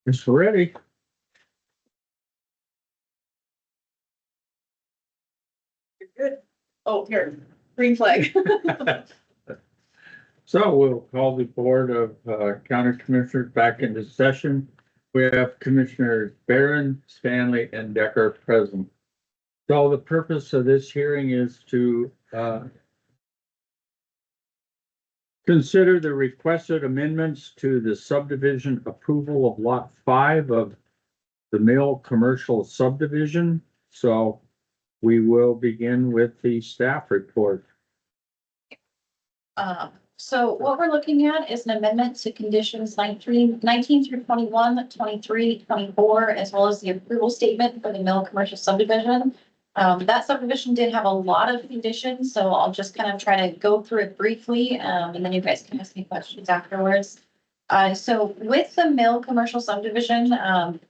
It's ready. You're good. Oh, here, green flag. So we'll call the Board of County Commissioners back into session. We have Commissioners Barron, Stanley, and Decker present. So the purpose of this hearing is to consider the requested amendments to the subdivision approval of Lot 5 of the Mill Commercial Subdivision. So we will begin with the staff report. So what we're looking at is an amendment to conditions 19 through 21, 23, 24, as well as the approval statement for the Mill Commercial Subdivision. That subdivision did have a lot of conditions, so I'll just kind of try to go through it briefly, and then you guys can ask me questions afterwards. So with the Mill Commercial Subdivision,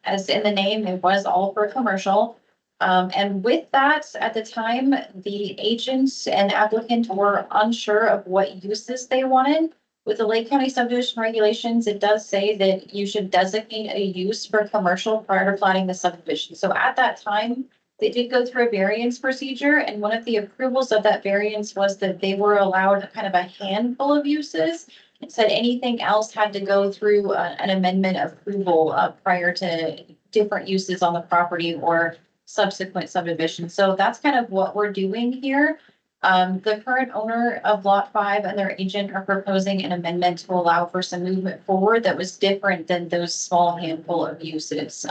as in the name, it was all for commercial. And with that, at the time, the agents and applicant were unsure of what uses they wanted. With the Lake County subdivision regulations, it does say that you should designate a use for commercial prior to platting the subdivision. So at that time, they did go through a variance procedure, and one of the approvals of that variance was that they were allowed kind of a handful of uses. It said anything else had to go through an amendment approval prior to different uses on the property or subsequent subdivision. So that's kind of what we're doing here. The current owner of Lot 5 and their agent are proposing an amendment to allow for some movement forward that was different than those small handful of uses.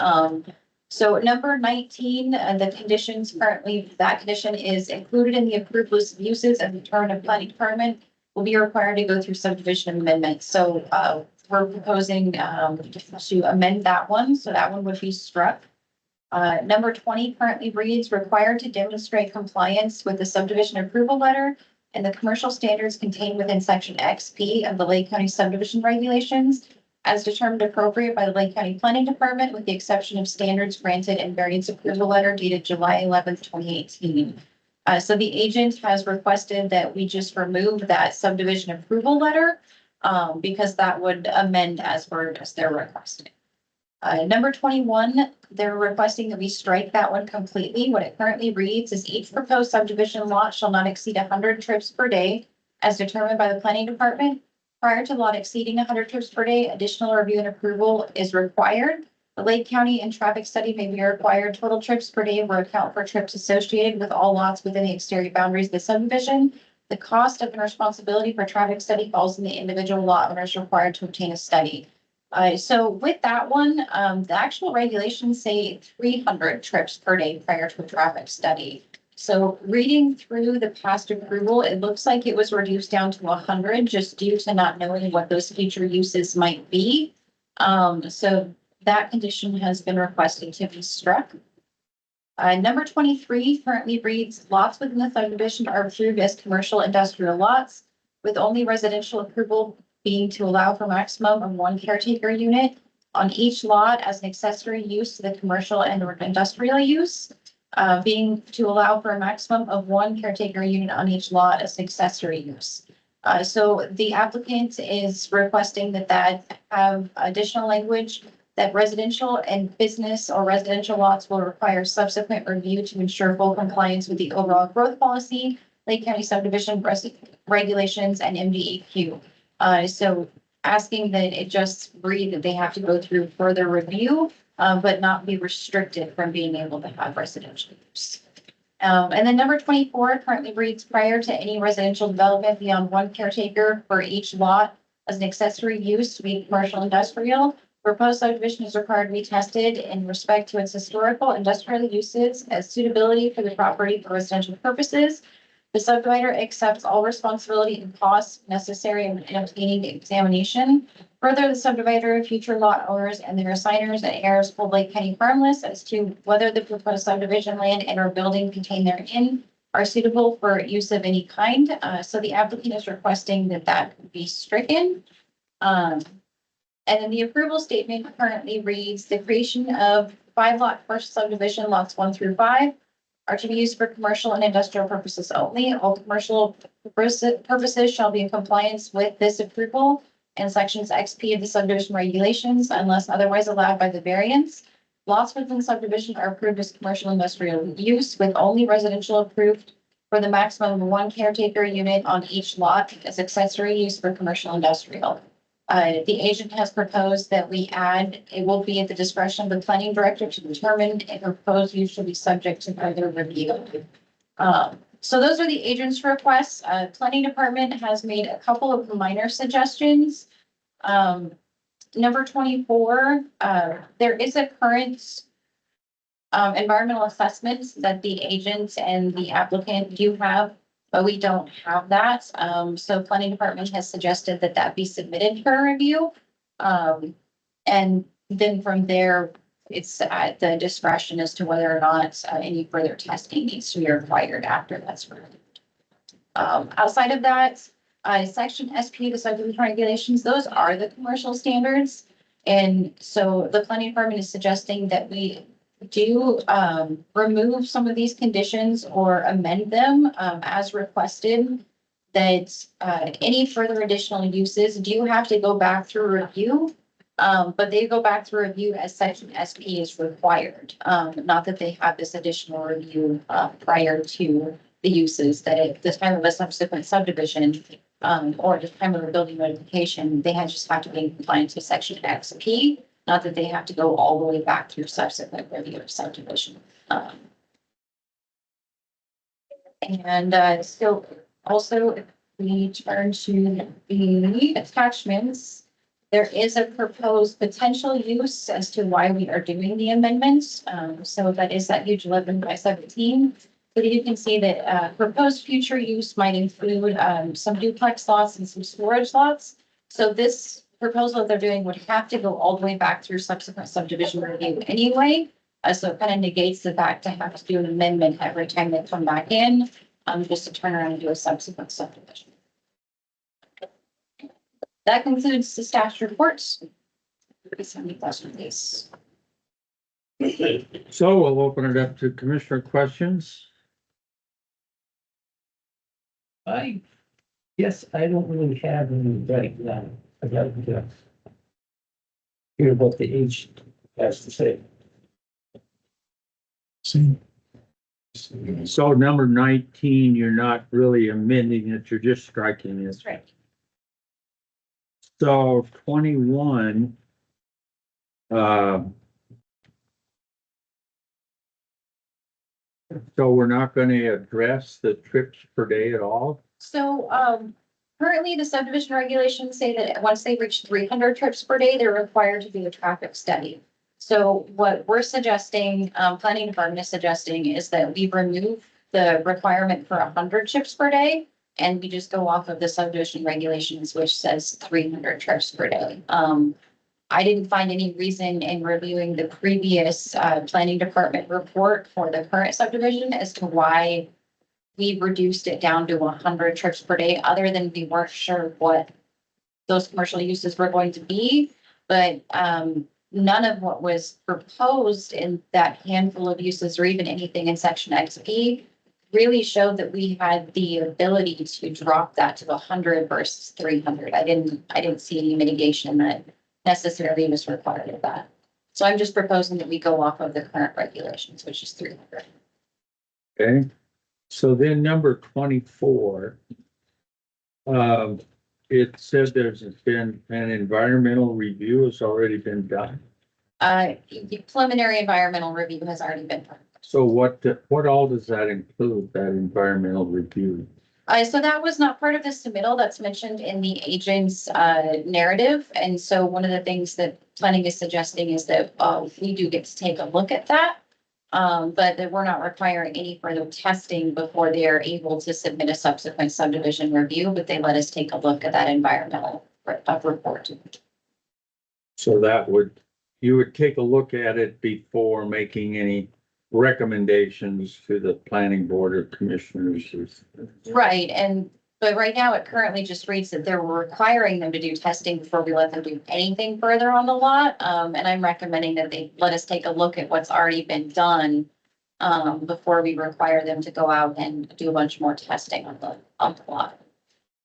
So number 19, the conditions currently, that condition is included in the approved list of uses, and the Department of Planning Department will be required to go through subdivision amendments. So we're proposing to amend that one. So that one would be struck. Number 20 currently reads required to demonstrate compliance with the subdivision approval letter and the commercial standards contained within section XP of the Lake County subdivision regulations as determined appropriate by the Lake County Planning Department, with the exception of standards granted in variance approval letter dated July 11th, 2018. So the agent has requested that we just remove that subdivision approval letter because that would amend as they're requesting. Number 21, they're requesting that we strike that one completely. What it currently reads is each proposed subdivision lot shall not exceed 100 trips per day as determined by the planning department. Prior to lot exceeding 100 trips per day, additional review and approval is required. The Lake County and traffic study may be required. Total trips per day will account for trips associated with all lots within the exterior boundaries of the subdivision. The cost of and responsibility for traffic study falls in the individual lot owners required to obtain a study. So with that one, the actual regulations say 300 trips per day prior to a traffic study. So reading through the past approval, it looks like it was reduced down to 100 just due to not knowing what those future uses might be. So that condition has been requested to be struck. Number 23 currently reads lots within the subdivision are approved as commercial industrial lots with only residential approval being to allow for maximum of one caretaker unit on each lot as an accessory use to the commercial and or industrial use, being to allow for a maximum of one caretaker unit on each lot as an accessory use. So the applicant is requesting that have additional language that residential and business or residential lots will require subsequent review to ensure full compliance with the overall growth policy, Lake County subdivision regulations, and MDEQ. So asking that it just read that they have to go through further review, but not be restricted from being able to have residential use. And then number 24 currently reads prior to any residential development beyond one caretaker for each lot as an accessory use to be commercial industrial. Proposed subdivision is required to be tested in respect to its historical industrial uses as suitability for the property for residential purposes. The subdivider accepts all responsibility and costs necessary in obtaining the examination. Further, the subdivider, future lot owners, and their assigners and heirs hold Lake County harmless as to whether the proposed subdivision land and or building contained therein are suitable for use of any kind. So the applicant is requesting that be stricken. And then the approval statement currently reads the creation of 5-lot first subdivision lots 1 through 5 are to be used for commercial and industrial purposes only. All commercial purposes shall be in compliance with this approval and sections XP of the subdivision regulations unless otherwise allowed by the variance. Lots within the subdivision are approved as commercial industrial use with only residential approved for the maximum of one caretaker unit on each lot as accessory use for commercial industrial. The agent has proposed that we add, it will be at the discretion of the planning director to determine if proposed use should be subject to further review. So those are the agent's requests. Planning department has made a couple of minor suggestions. Number 24, there is a current environmental assessment that the agent and the applicant do have, but we don't have that. So planning department has suggested that that be submitted for review. And then from there, it's at the discretion as to whether or not any further testing needs to be required after that's reviewed. Outside of that, section SP, the subdivision regulations, those are the commercial standards. And so the planning department is suggesting that we do remove some of these conditions or amend them as requested. That any further additional uses do have to go back through review. But they go back through review as section SP is required. Not that they have this additional review prior to the uses, that at the time of a subsequent subdivision or at the time of a building notification, they just have to be in compliance with section XP. Not that they have to go all the way back through subsequent review of subdivision. So also, if we turn to the attachments, there is a proposed potential use as to why we are doing the amendments. So that is that huge 11/17. But you can see that proposed future use might include some duplex lots and some storage lots. So this proposal that they're doing would have to go all the way back through subsequent subdivision review anyway. So it kind of negates the fact to have to do an amendment every time they come back in, just to turn around and do a subsequent subdivision. That concludes the staff reports. Any questions, please? So we'll open it up to commissioner questions. I guess I don't really have any right now. I got to hear what the agent has to say. So number 19, you're not really amending it, you're just striking it. That's right. So 21. So we're not gonna address the trips per day at all? So, currently the subdivision regulations say that once they reach 300 trips per day, they're required to do a traffic study. So what we're suggesting, planning department is suggesting is that we remove the requirement for 100 trips per day. And we just go off of the subdivision regulations, which says 300 trips per day. I didn't find any reason in reviewing the previous, planning department report for the current subdivision as to why we reduced it down to 100 trips per day, other than we weren't sure what those commercial uses were going to be. But none of what was proposed in that handful of uses or even anything in section XP really showed that we had the ability to drop that to 100 versus 300. I didn't see any mitigation that necessarily was required of that. So I'm just proposing that we go off of the current regulations, which is 300. Okay, so then number 24. It said there's been an environmental review has already been done. The preliminary environmental review has already been done. So what all does that include, that environmental review? So that was not part of the submittal that's mentioned in the agent's narrative. And so one of the things that planning is suggesting is that we do get to take a look at that. But that we're not requiring any further testing before they are able to submit a subsequent subdivision review, but they let us take a look at that environmental report. So you would take a look at it before making any recommendations to the planning board of commissioners. Right, but right now it currently just reads that they're requiring them to do testing before we let them do anything further on the lot. And I'm recommending that they let us take a look at what's already been done before we require them to go out and do a bunch more testing on the lot.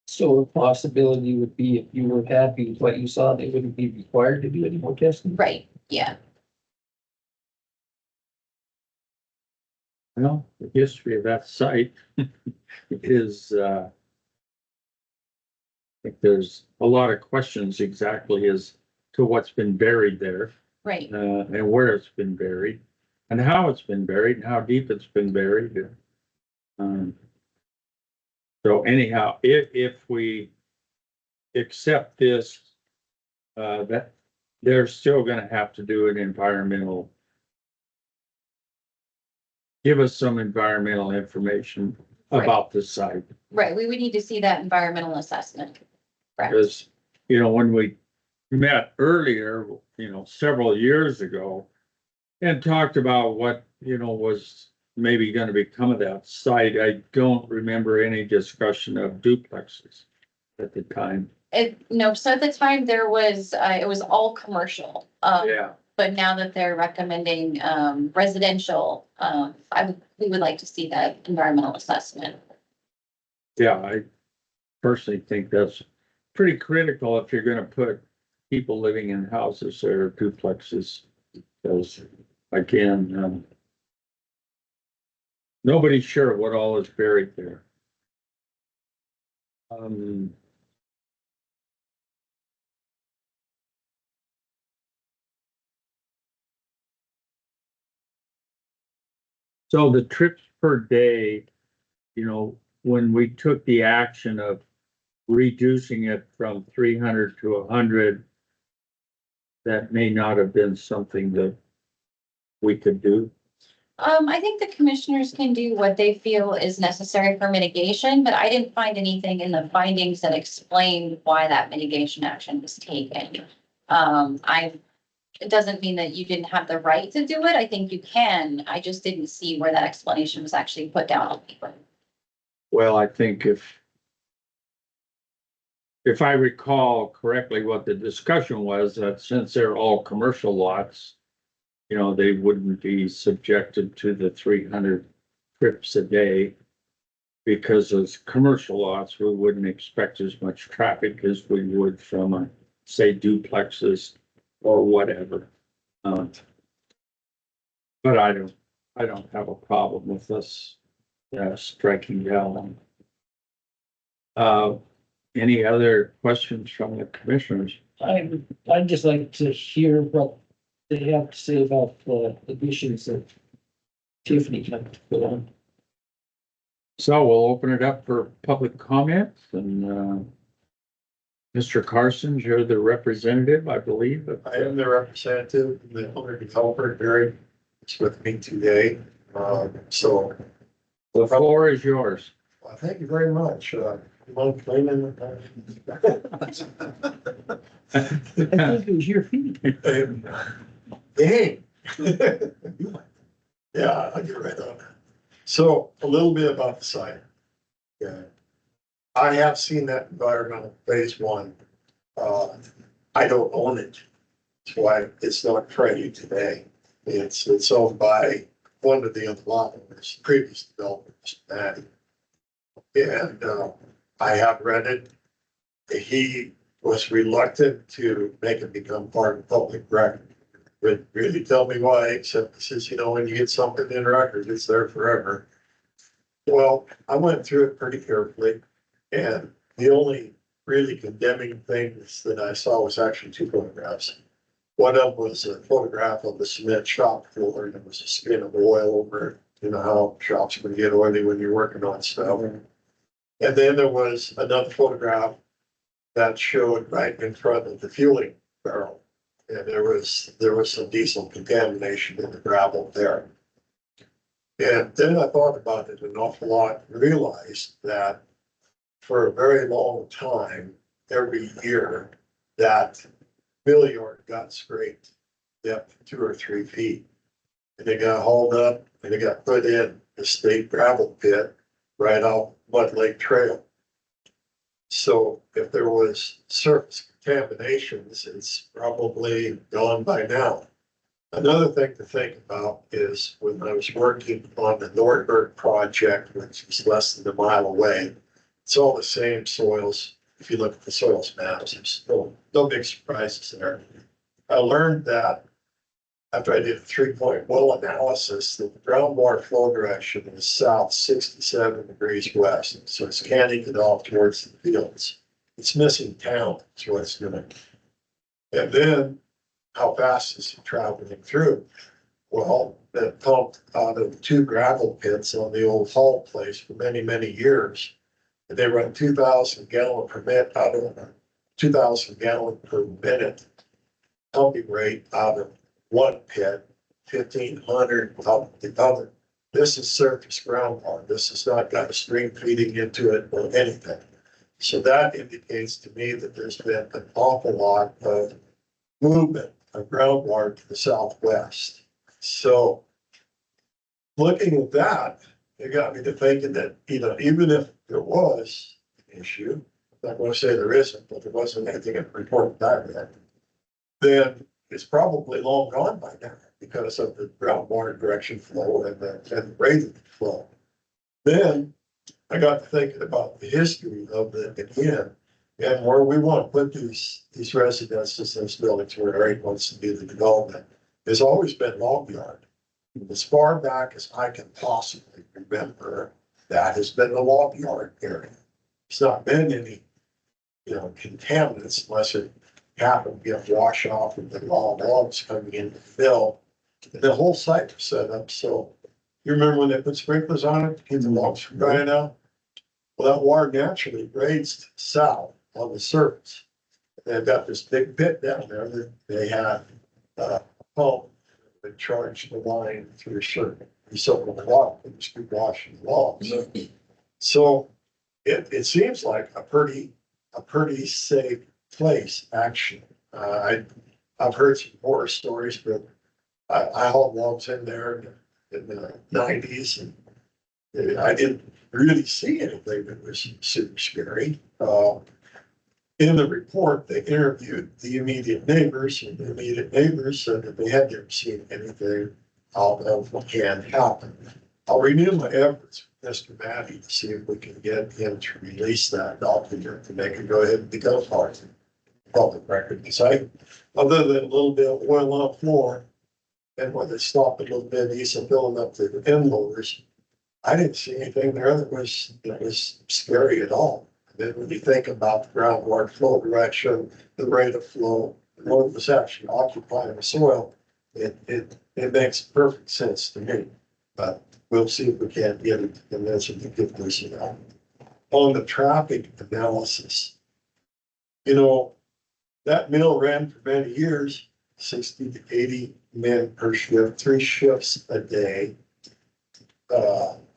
So the possibility would be if you were happy with what you saw, they wouldn't be required to do any more testing? Right, yeah. Well, the history of that site is, I think there's a lot of questions exactly as to what's been buried there, Right, and where it's been buried, and how it's been buried, and how deep it's been buried. Um, So anyhow, if we accept this, that they're still gonna have to do an environmental, give us some environmental information about the site. right. We would need to see that environmental assessment. Correct. Because, you know, when we met earlier, you know, several years ago, and talked about what, you know, was maybe gonna become of that site, I don't remember any discussion of duplexes at the time. No, so at the time there was, it was all commercial. Yeah. But now that they're recommending, residential, we would like to see that environmental assessment. Yeah, I personally think that's pretty critical if you're gonna put people living in houses or duplexes. Because again, nobody's sure what all is buried there. So the trips per day, you know, when we took the action of reducing it from 300 to 100, that may not have been something that we could do. I think the commissioners can do what they feel is necessary for mitigation, but I didn't find anything in the findings that explained why that mitigation action was taken. It doesn't mean that you didn't have the right to do it. I think you can. I just didn't see where that explanation was actually put down on paper. Well, I think if I recall correctly, what the discussion was, that since they're all commercial lots, you know, they wouldn't be subjected to the 300 trips a day. Because as commercial lots, we wouldn't expect as much traffic as we would from, say, duplexes or whatever. But I don't have a problem with this, striking down. Any other questions from the commissioners? I'd just like to hear what they have to say about the additions that Tiffany had to put on. So we'll open it up for public comments and, Mr. Carson, you're the representative, I believe. I am the representative, the owner developer, Barry, is with me today. So, The floor is yours. thank you very much. Long cleaning. I think it was your feet. Hey. Yeah, I'll get right on that. So a little bit about the site. Yeah. I have seen that environmental phase one. I don't own it. That's why it's not ready today. It's owned by one of the other lot owners, previous developers, and I have read it. He was reluctant to make it become part of public record. Would really tell me why, except he says, you know, when you get something in record, it's there forever. Well, I went through it pretty carefully, and the only really condemning things that I saw was actually two photographs. One of them was a photograph of the cement shop floor, and there was a skin of oil over it. You know how shops can get oily when you're working on stuff. And then there was another photograph that showed right in front of the fueling barrel. And there was some diesel contamination in the gravel there. And then I thought about it an awful lot and realized that for a very long time, every year, that mill yard got scraped depth 2 or 3 feet. And it got hauled up and it got put in the state gravel pit right off Mud Lake Trail. So if there was surface contaminations, it's probably gone by now. Another thing to think about is when I was working on the Nordberg project, which is less than a mile away, It's all the same soils. If you look at the soils maps, there's no big surprises there. I learned that after I did a 3-point well analysis, that the groundwater flow direction is south 67 degrees west. So it's canting it off towards the fields. It's missing town, is what it's doing. And then how fast is it traveling through? Well, that pumped out of 2 gravel pits on the old Hall place for many, many years. And they run 2,000 gallon per minute out of 2,000 gallon per minute pumping rate out of one pit, 1,500 out of the other. This is surface groundwater. This has not got a stream feeding into it or anything. So that indicates to me that there's been an awful lot of movement of groundwater to the southwest. So looking at that, it got me to thinking that, even if there was an issue, I'm not going to say there isn't, but there wasn't anything in the report back then, then it's probably long gone by now because of the groundwater direction flow and the rate of the flow. Then I got to thinking about the history of it again, and where we want to put these residences, those buildings where Eric wants to do the development, has always been log yard. As far back as I can possibly remember, that has been the log yard area. It's not been any, contaminants unless it happened to get wash off of the logs coming in to fill. The whole site was set up, so you remember when they put sprinklers on it to keep the logs from drying out? Well, that water naturally grades south on the surface. They've got this big pit down there that they had pump that charged the line through a certain recyclable water and just keep washing the logs. So it seems like a pretty safe place, actually. I've heard some horror stories, but I hauled logs in there in the 90s, and I didn't really see anything that was super scary. In the report, they interviewed the immediate neighbors, and the immediate neighbors said that they had never seen anything out of what can happen. I'll renew my efforts with Mr. Matty to see if we can get him to release that document to make it go ahead and become part of the public record. Because other than a little bit of oil on the floor, and when they stopped a little bit east of filling up the end loaders, I didn't see anything there that was scary at all. And then when you think about the groundwater flow direction, the rate of flow, what was actually occupying the soil, it makes perfect sense to me. But we'll see if we can't get it to convince them to get this, On the traffic analysis, that mill ran for many years, 60 to 80 men per shift, 3 shifts a day.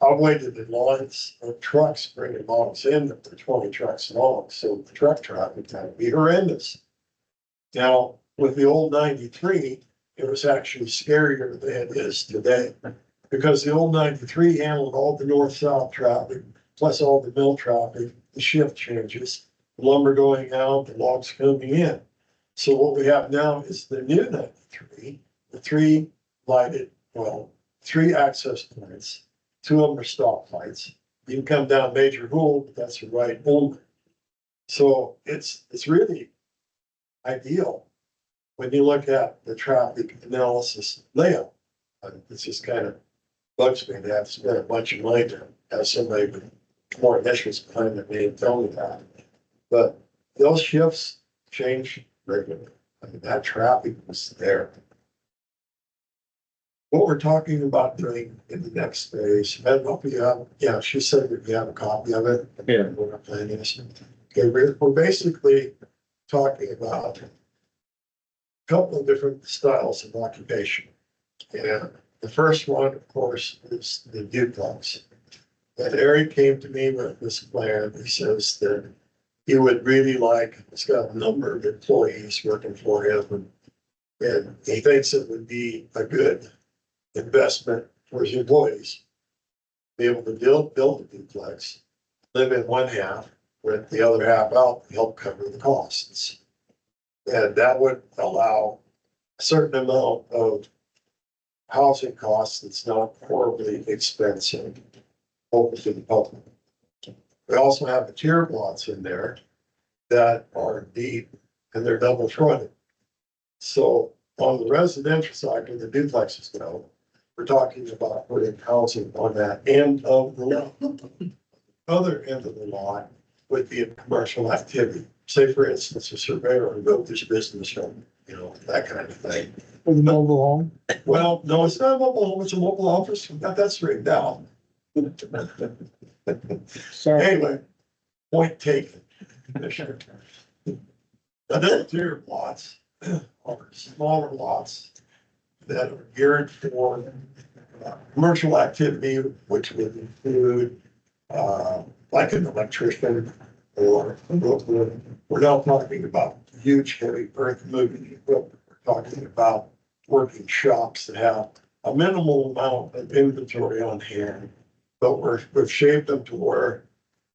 I waited in lines of trucks bringing logs in, that were 20 trucks long, so the truck traffic would be horrendous. Now, with the old 93, it was actually scarier than it is today, because the old 93 handled all the north-south traffic, plus all the mill traffic, the shift changes, the lumber going out, the logs coming in. So what we have now is the new 93, the 3 access points. 2 of them are stoplights. You can come down Major Hool, but that's the right only. So it's really ideal when you look at the traffic analysis layout. It's just kind of bugs me to have to spend a bunch of money to have somebody with more initials behind their name tell me that. But those shifts change regularly. That traffic was there. What we're talking about doing in the next phase, I don't know if you have, she said that you have a copy of it. Yeah. We're planning this. Okay, we're basically talking about a couple of different styles of occupation. And the first one, of course, is the duplex. And Eric came to me with this plan. He says that he would really like, it's got a number of employees working for him, and he thinks it would be a good investment for his employees. Be able to build a duplex, live in one half, rent the other half out, and help cover the costs. And that would allow a certain amount of housing costs that's not horribly expensive open to the public. We also have the tier lots in there that are deep and they're double fronted. So on the residential side, where the duplexes go, we're talking about putting housing on that end of the lot. Other end of the lot would be a commercial activity. Say, for instance, a surveyor who built this business home, you know, that kind of thing. With a mobile home. Well, no, it's not a mobile home, it's a mobile office. We got that straightened out. Sorry. Anyway, point taken. Commissioner. Another tier of lots are smaller lots that are geared for commercial activity, which would include like an electrician or we're not talking about huge heavy earth moving equipment. We're talking about working shops that have a minimal amount of inventory on hand, but we've shaped them to where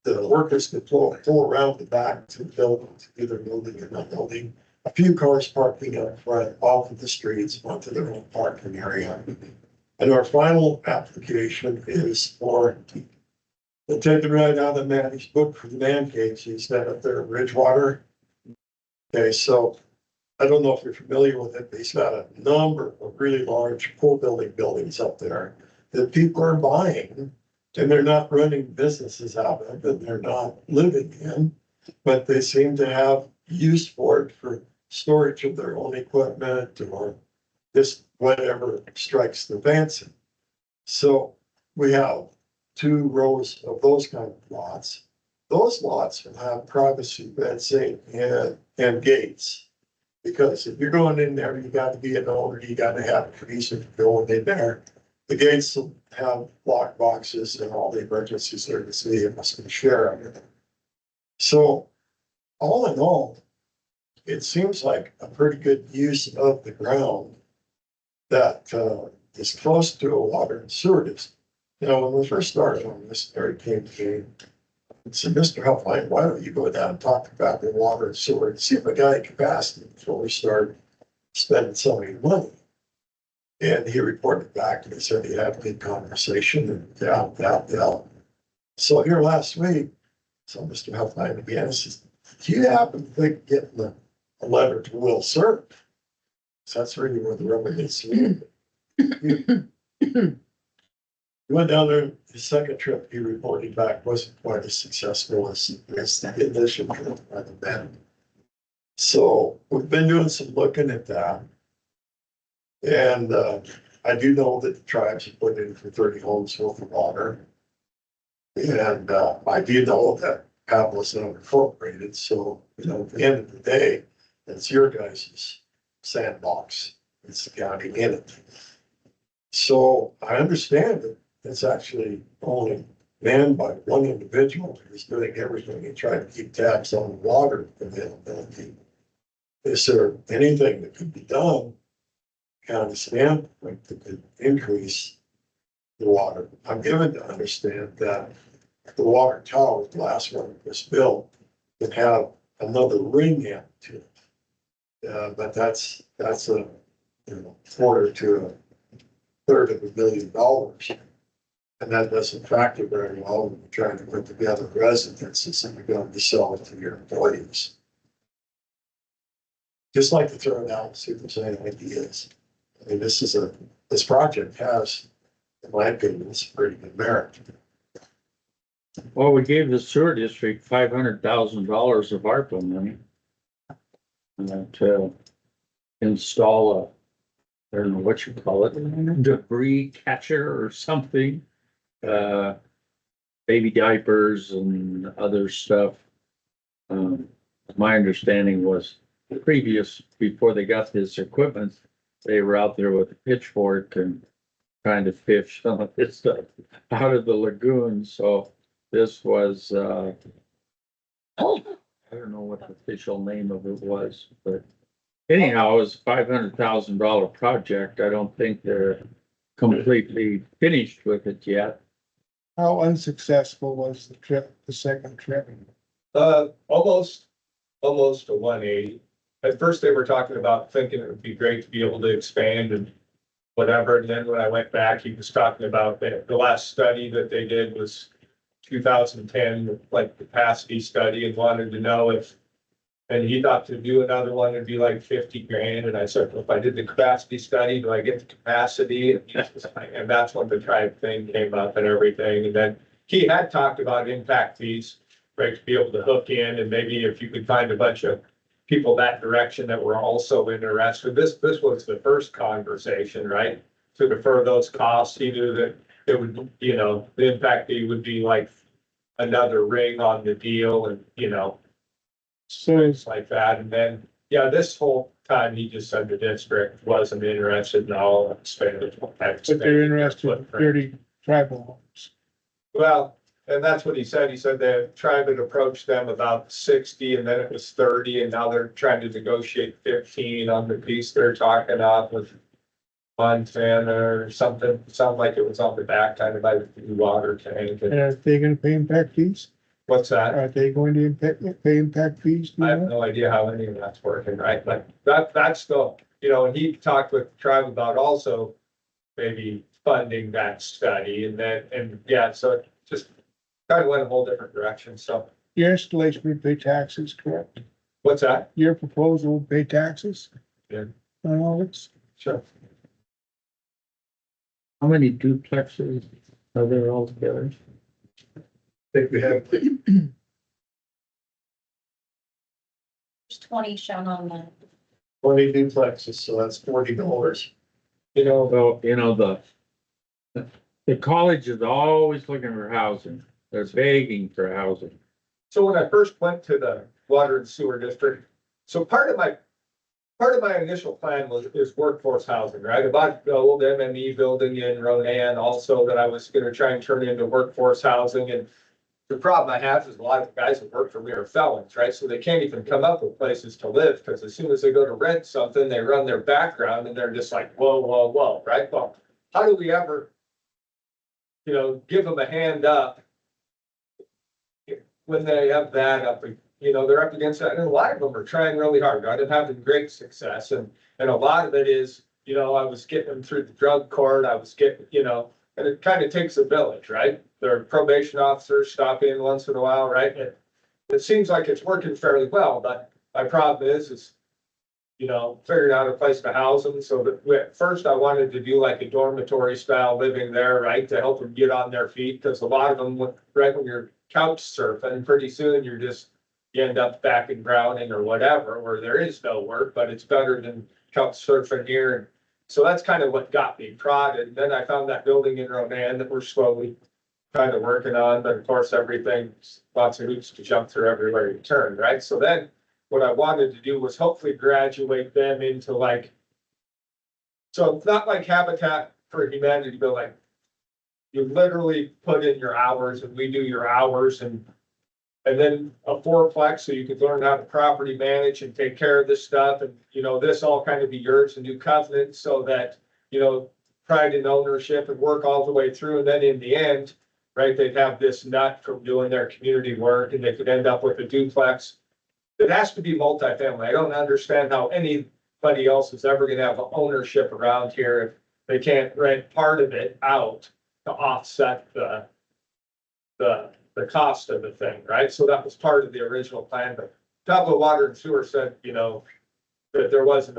the workers can pull around the back to the building, to either building or not building. A few cars parking up front, off of the streets, onto their own parking area. And our final application is for, we'll take it right out of Matty's book for the man caves. He's got up there in Ridgewater. Okay, so I don't know if you're familiar with it, but he's got a number of really large pool buildings up there that people are buying. And they're not running businesses out of, and they're not living in, but they seem to have use for it for storage of their own equipment or just whatever strikes the fancy. So we have 2 rows of those kind of lots. Those lots will have privacy fencing and gates. Because if you're going in there, you got to be an owner, you got to have a reason for going in there. The gates will have lock boxes and all the emergency service vehicles can share everything. So all in all, it seems like a pretty good use of the ground that is close to a water and sewer district. You know, when we first started on this, Eric came to me and said, Mr. Helpline, why don't you go down and talk about the water and sewer and see if I got any capacity before we start spending so many money. And he reported back and he said he had a good conversation and yeah. So here last week, so Mr. Helpline again says, do you happen to think getting a letter to Will serve? So that's really where the rubber hits the road. He went down there, his second trip, he reported back wasn't quite as successful as the initial trip by the band. So we've been doing some looking at that. And I do know that the tribes have put in for 30 homes worth of water. And I do know that Pablo is not incorporated, so, you know, at the end of the day, it's your guys' sandbox. It's the county in it. So I understand that it's actually only manned by one individual who's doing everything to try to keep tabs on water availability. Is there anything that could be done, county standpoint, that could increase the water? I'm given to understand that the water tower, the last one that was built, can have another ring end to it. But that's a, you know, quarter to a third of $1 million. And that doesn't factor very well when you're trying to put together residences and you're going to sell it to your employees. Just like to throw it out and see if there's any ideas. I mean, this project has, in my opinion, it's pretty good merit. Well, we gave the sewer district $500,000 of ARPA money. To install I don't know what you call it, debris catcher or something. Baby diapers and other stuff. My understanding was before they got this equipment, they were out there with a pitchfork and trying to fish some of this stuff out of the lagoon. So this was, I don't know what the official name of it was, but anyhow, it was a $500,000 project. I don't think they're completely finished with it yet. How unsuccessful was the trip, the second trip? Almost a 180. At first, they were talking about thinking it would be great to be able to expand and whatever. And then when I went back, he was talking about the last study that they did was 2010, like capacity study and wanted to know if, and he thought to do another one, it'd be like 50 grand. And I said, well, if I did the capacity study, do I get the capacity? And that's when the tribe thing came up and everything. And then he had talked about impact fees, right, to be able to hook in, and maybe if you could find a bunch of people that direction that were also interested. This was the first conversation, right? To defer those costs, he knew that it would, you know, the impact fee would be like another ring on the deal and, you know, So things like that. And then, yeah, this whole time he just said the district wasn't interested in all expanded. but they're interested in 30 tribal homes. Well, and that's what he said. He said the tribe had approached them about 60 and then it was 30 and now they're trying to negotiate 15 on the piece they're talking off with Montana or something. Sounded like it was on the back kind of by the water tank. And And are they gonna pay impact fees? what's that? Are they going to pay impact fees? Do I you have know? no idea how any of that's working, right? But that's the, you know, and he talked with the tribe about also maybe funding that study and then, and yeah, so it just kind of went a whole different direction. So Your installation would pay taxes, correct? what's that? Your proposal would pay taxes? Yeah. On all this? Sure. How many duplexes are there altogether? I think we have There's 20 shown on the, 20 duplexes, so that's $40. You know, Well, you know, the college is always looking for housing. They're begging for housing. so when I first went to the water and sewer district, so part of my initial plan is workforce housing, right? About the old MME building in Ronan also that I was gonna try and turn into workforce housing. And the problem I have is a lot of the guys that work for me are felons, right? So they can't even come up with places to live because as soon as they go to rent something, they run their background and they're just like, whoa, whoa, whoa, right? Well, how do we ever, you know, give them a hand up when they have that up, you know, they're up against that, and a lot of them are trying really hard, right, and having great success, and a lot of it is, you know, I was getting them through the drug court, I was getting, you know, and it kind of takes a village, right? Their probation officers stop in once in a while, right? It seems like it's working fairly well, but my problem is, you know, figuring out a place to house them, so that, at first I wanted to do like a dormitory style living there, right, to help them get on their feet, because a lot of them, right, when you're couch surfing, pretty soon you're just, you end up back in Browning or whatever, where there is no work, but it's better than couch surfing here. And so that's kind of what got me prodded. And then I found that building in Ronan that we're slowly kind of working on, but of course, everything's lots of hoops to jump through everywhere you turn, right? So then what I wanted to do was hopefully graduate them into like, so it's not like Habitat for Humanity, but like you literally put in your hours and we do your hours and then a fourplex, so you could learn how to property manage and take care of this stuff. And, you know, this all kind of be yours, a new covenant, so that, you know, pride in ownership and work all the way through. And then in the end, right, they'd have this nut from doing their community work and they could end up with a duplex. It has to be multifamily. I don't understand how anybody else is ever gonna have ownership around here if they can't rent part of it out to offset the cost of the thing, right? So that was part of the original plan, but Tableau Water and Sewer said, you know, that there wasn't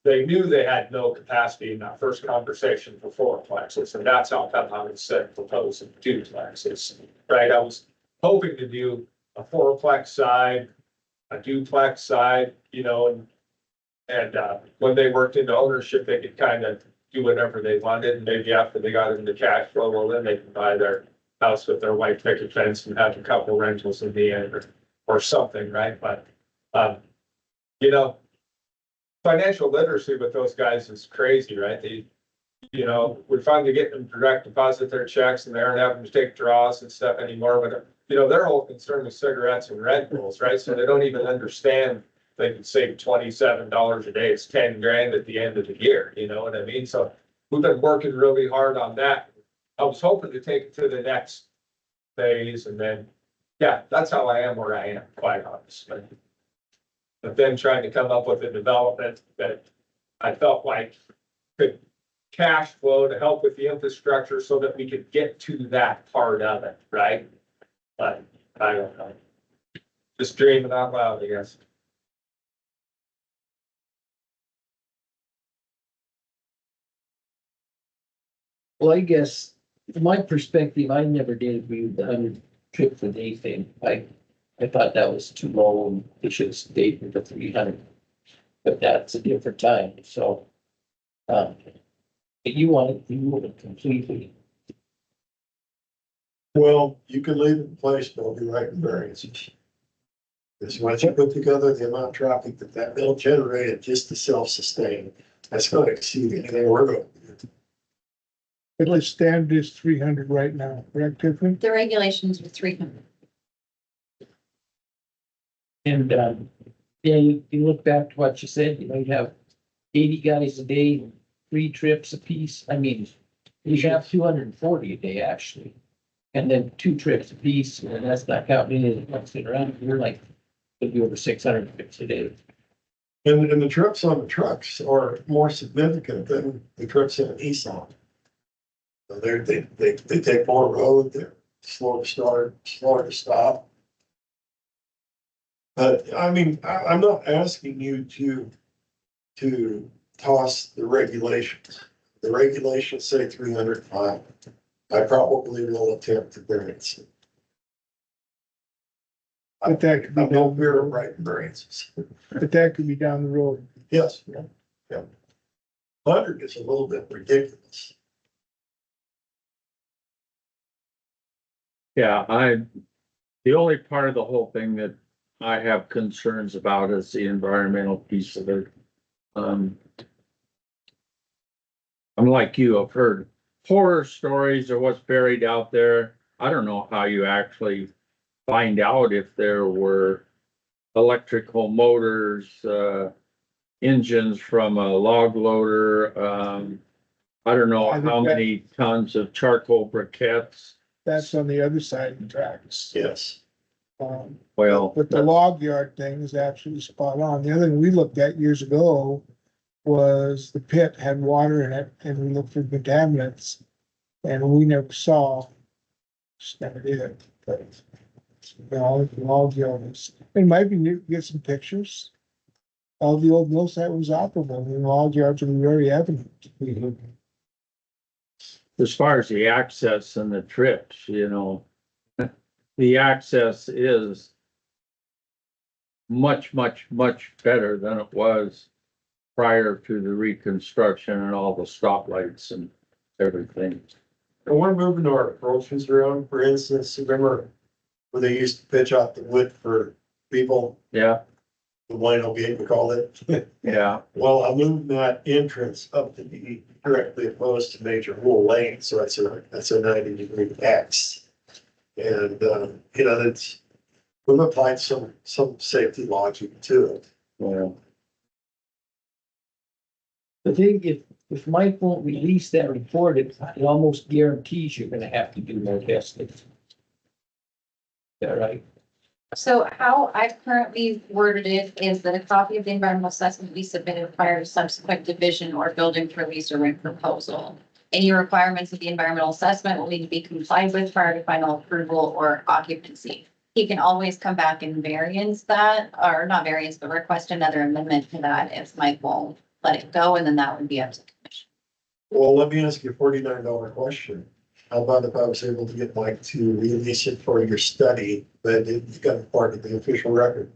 they knew they had no capacity in that first conversation for fourplexes, and that's how come I said proposing duplexes, right? I was hoping to do a fourplex side, a duplex side, you know, and when they worked into ownership, they could kind of do whatever they wanted, and maybe after they got into cash flow, well, then they could buy their house with their white picket fence and have a couple rentals in the end or something, right? But, you know, financial literacy with those guys is crazy, right? They, you know, we're finally getting them to direct deposit their checks and they aren't having to take draws and stuff anymore. But, you know, their whole concern is cigarettes and Red Bulls, right? So they don't even understand they can save $27 a day. It's 10 grand at the end of the year. You know what I mean? So we've been working really hard on that. I was hoping to take it to the next phase and then, yeah, that's how I am where I am, quite honestly. But then trying to come up with a development that I felt like could cash flow to help with the infrastructure so that we could get to that part of it, right? But I don't know. Just dreaming out loud, I guess. Well, I guess from my perspective, I never did agree with the 100 trips a day thing. I thought that was too low and they should have stayed with the 300. But that's a different time, so. But you want it completely. Well, you can leave it in place, but I'll be writing variances. Because once you put together the amount of traffic that mill generated just to self-sustain, that's gonna exceed anything we're going to do. But the standard is 300 right now, correct, Tiffany? The regulations were 300. And, yeah, you look back to what you said, you know, you have 80 guys a day, 3 trips a piece. I mean, you have 240 a day actually. And then 2 trips a piece, and that's not counting any of the ones that are around, you're like, could be over 600 trips a day. And the trips on the trucks are more significant than the trips in Nissan. So they take more road, they're slow to start, slower to stop. But I mean, I'm not asking you to toss the regulations. The regulations say 305. I probably will attempt to variance it. But that could be I'm no down, fear of writing variances. but that could be down the road. Yes, yeah. 100 is a little bit ridiculous. Yeah, the only part of the whole thing that I have concerns about is the environmental piece of it. I'm like you, I've heard horror stories of what's buried out there. I don't know how you actually find out if there were electrical motors, engines from a log loader. I don't know I think how that- many tons of charcoal briquettes. That's on the other side of the tracks. Yes. Well, But the log yard thing is absolutely spot on. The other thing we looked at years ago was the pit had water in it and we looked for contaminants. And we never saw, just never did, but. No, the log yards, it might be neat to get some pictures. All the old mill site was operable, and the log yards are very evident. as far as the access and the trips, the access is much, much, much better than it was prior to the reconstruction and all the stoplights and everything. And we're moving our approaches around, for instance, remember where they used to pitch out the wood for people, Yeah, the Wino gate, we call it. yeah, Well, I moved that entrance up to be directly opposed to Major Wool Lane, so that's a 90-degree X. And, we've applied some safety logic to it. yeah. The thing, if Mike won't release that report, it almost guarantees you're gonna have to do more testing. Is that right? So how I've currently worded it is that a copy of the environmental assessment be submitted prior to subsequent division or building release or rent proposal. Any requirements of the environmental assessment will need to be complied with prior to final approval or occupancy. He can always come back and variance that, or not variance, but request another amendment to that if Mike won't let it go, and then that would be up to the commission. Well, let me ask you a $49 question. How about if I was able to get Mike to release it for your study, but it's got a part of the official record?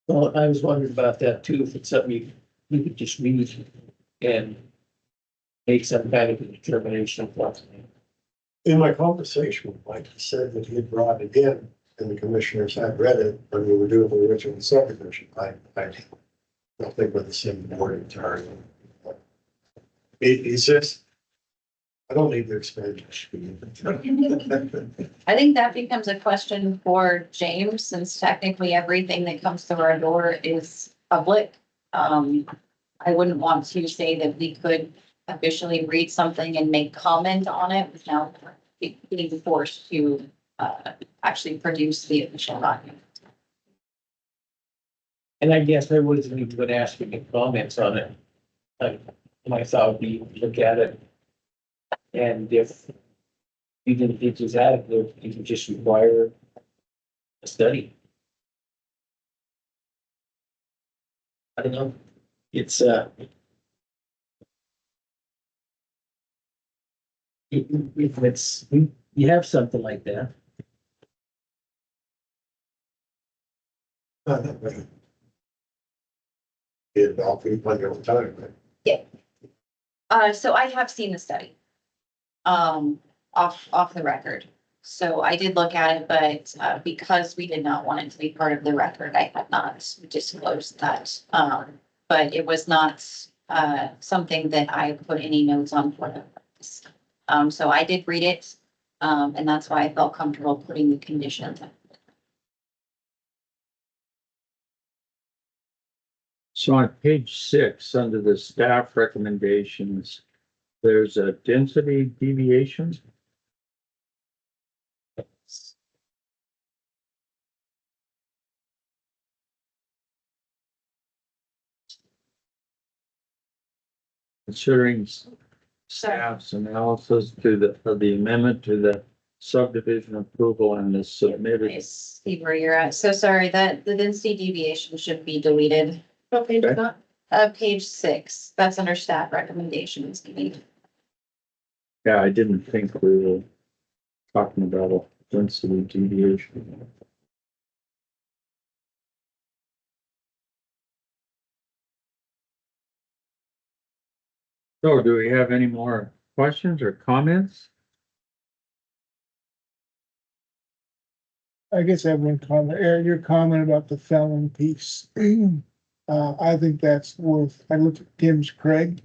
Well, I was wondering about that too, if it's something you could just read and make some kind of a determination of what's. In my conversation with Mike, he said that he had brought it in and the commissioners had read it when we were doing the original subdivision. I don't think we're the same board entirely. He says, I don't need to expand. I think that becomes a question for James, since technically everything that comes through our door is public. I wouldn't want to say that we could officially read something and make comment on it without being forced to actually produce the official document. And I guess I wasn't even gonna ask for any comments on it. I my thought would be look at it. And if you didn't think it was adequate, you can just require a study. I don't know. It's, if it's, you have something like that. Yeah, I'll be plenty of time, right? So I have seen the study. Off the record. So I did look at it, but, because we did not want it to be part of the record, I have not disclosed that. But it was not, something that I put any notes on for the purpose. So I did read it, and that's why I felt comfortable putting the conditions. So on page 6, under the staff recommendations, there's a density deviation. Considering staff's analysis to the amendment to the subdivision approval and the I submitted. see where you're at. So sorry that the density deviation should be deleted. What page is Okay. that? Page 6, that's under staff recommendations. Yeah, I didn't think we were talking about a density deviation. So do we have any more questions or comments? I guess I have one comment, Eric, your comment about the felon piece. I think that's worth, I looked at Tim's Craig.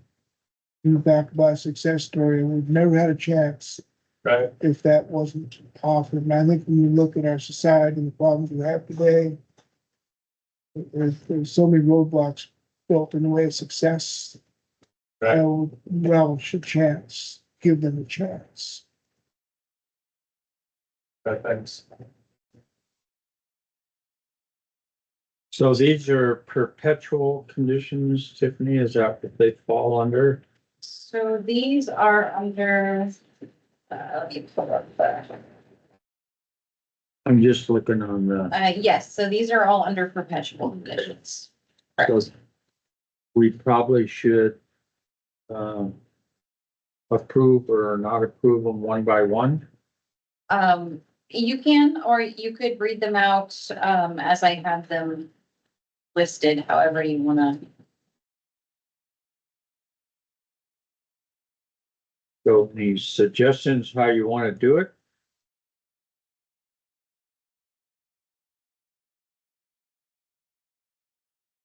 He was backed by a success story, and we've never had a chance Right. if that wasn't offered. And I think when you look at our society and the problems we have today, there's so many roadblocks built in the way of success. Right. Well, should chance, give them a chance. Right, thanks. So these are perpetual conditions, Tiffany, is that what they fall under? So these are under, let me pull up the, I'm just looking on the, yes, so these are all under perpetual conditions. so we probably should approve or not approve them one by one. You can, or you could read them out, as I have them listed, however you wanna. So any suggestions how you want to do it?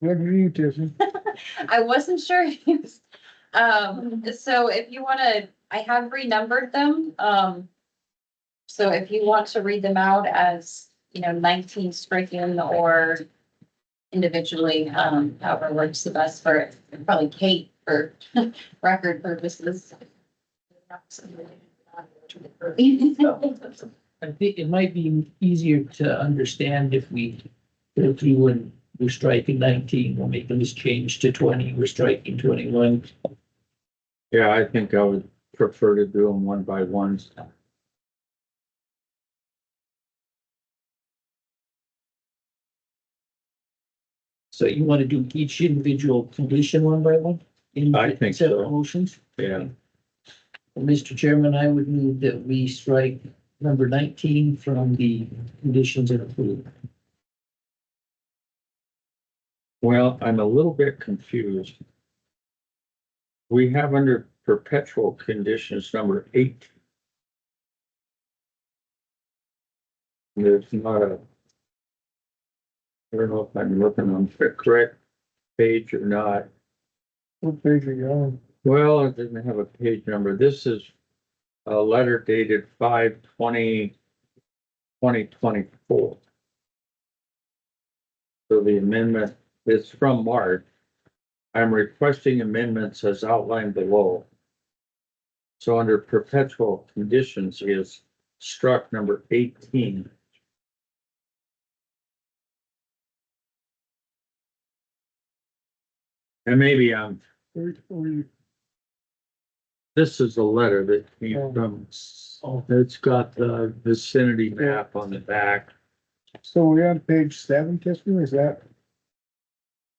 What do you, Tiffany? I wasn't sure if you, so if you wanna, I have renumbered them, so if you want to read them out as, 19 stricken or individually, however works the best for probably Kate for record purposes. I think it might be easier to understand if we go through and we're striking 19, we're making this change to 20, we're striking 21. Yeah, I think I would prefer to do them one by one. So you want to do each individual condition one by one? In I think so. separate motions? Yeah. Well, Mr. Chairman, I would move that we strike number 19 from the conditions and approve. Well, I'm a little bit confused. We have under perpetual conditions number 8. There's not a. I don't know if I'm looking on the correct page or not. What page are you on? Well, it doesn't have a page number. This is a letter dated 5/20/2024. So the amendment is from March. I'm requesting amendments as outlined below. So under perpetual conditions is struck number 18. And maybe I'm, Where you- This is a letter that came from, it's got the vicinity map on the back. So we're on page 7, Tiffany, is that?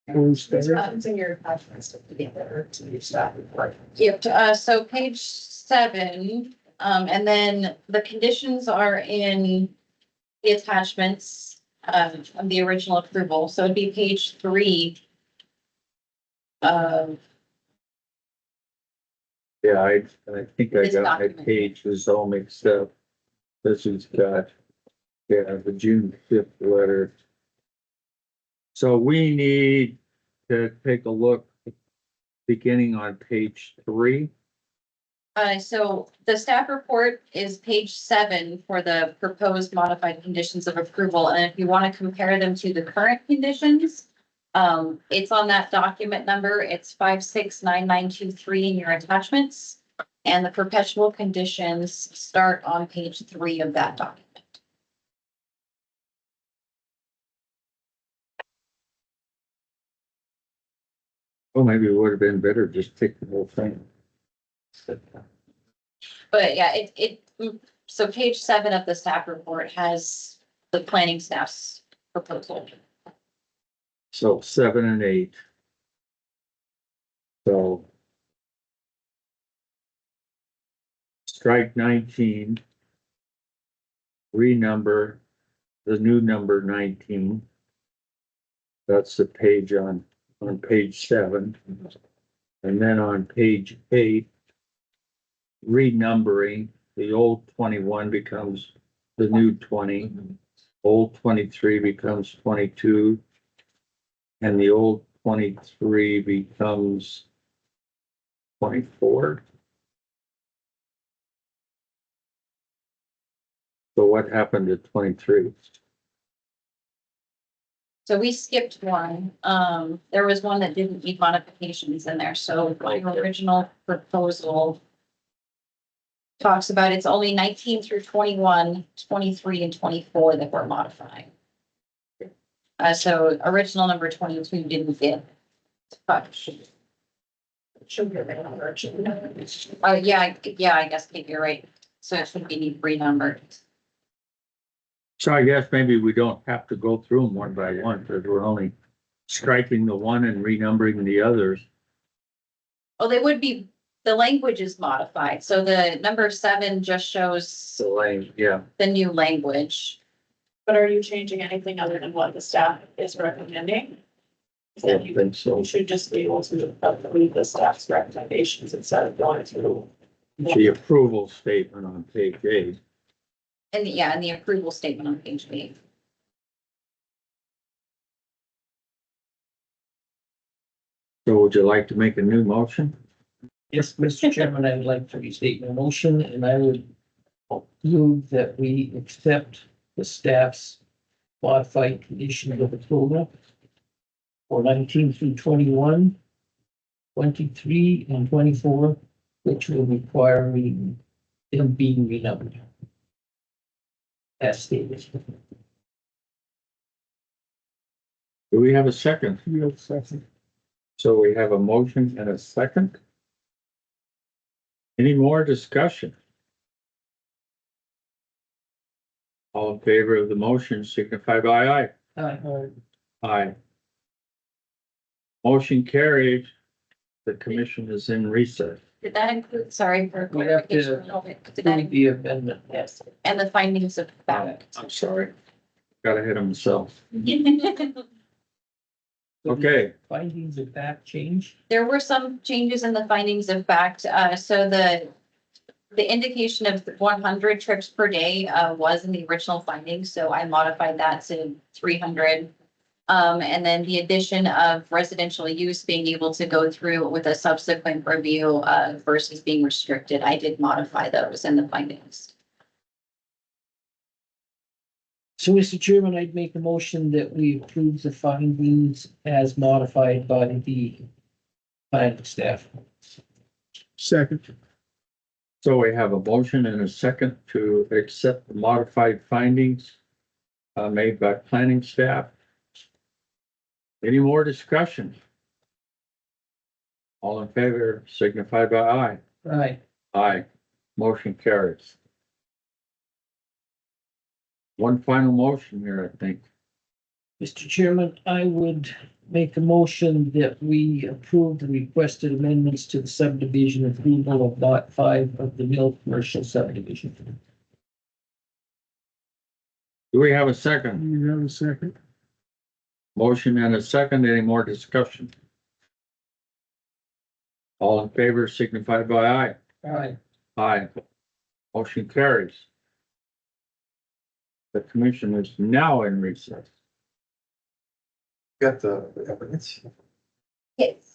Where we started? It's in your attachments to together to your staff report. Yep, so page 7, and then the conditions are in the attachments, of the original approval, so it'd be page 3. Yeah, I think I This got my document. pages all mixed up. This has got, yeah, the June 5th letter. So we need to take a look beginning on page 3. So the staff report is page 7 for the proposed modified conditions of approval, and if you want to compare them to the current conditions, it's on that document number, it's 569923 in your attachments, and the perpetual conditions start on page 3 of that document. Well, maybe it would have been better just take the whole thing. But yeah, so page 7 of the staff report has the planning staff's proposal. So 7 and 8. So strike 19. Renumber the new number 19. That's the page on page 7. And then on page 8, renumbering, the old 21 becomes the new 20. Old 23 becomes 22. And the old 23 becomes 24. So what happened to 23? So we skipped one. There was one that didn't need modifications in there, so my original proposal talks about it's only 19 through 21, 23, and 24 that we're modifying. So original number 22 didn't get touched. Should be a bit number, shouldn't it? Yeah, I guess Kate, you're right. So it should be renumbered. So I guess maybe we don't have to go through them one by one, because we're only striking the one and renumbering the others. Oh, they would be, the language is modified. So the number 7 just shows So like, yeah, the new language. But are you changing anything other than what the staff is recommending? I don't think so. You should just be able to read the staff's recommendations instead of going through. The approval statement on page 8. And and the approval statement on page 8. So would you like to make a new motion? Yes, Mr. Chairman, I would like to restate my motion, and I would move that we accept the staff's modified conditions of approval for 19 through 21, 23, and 24, which will require them being renumbered. As stated. Do we have a second? You have a second. So we have a motion and a second. Any more discussion? All in favor of the motion signify by aye. Aye. Motion carried. The commission is in recess. Did that include, sorry for We have to clarification, did that Approve the amendment, yes. and the findings of fact? I'm sorry. Got ahead of myself. Okay, Findings of fact change. There were some changes in the findings of fact, so the indication of 100 trips per day, was in the original findings, so I modified that to 300. And then the addition of residential use being able to go through with a subsequent review, versus being restricted, I did modify those in the findings. So, Mr. Chairman, I'd make a motion that we approve the findings as modified by the planning staff. Second. so we have a motion and a second to accept the modified findings made by planning staff. Any more discussion? All in favor signify by aye. Aye. Aye. Motion carries. One final motion here, I think. Mr. Chairman, I would make a motion that we approve the requested amendments to the subdivision approval of lot 5 of the mill commercial subdivision. Do we have a second? You have a second? Motion and a second. Any more discussion? All in favor signify by aye. Aye. Aye. Motion carries. The commission is now in recess. Got the evidence. Yes.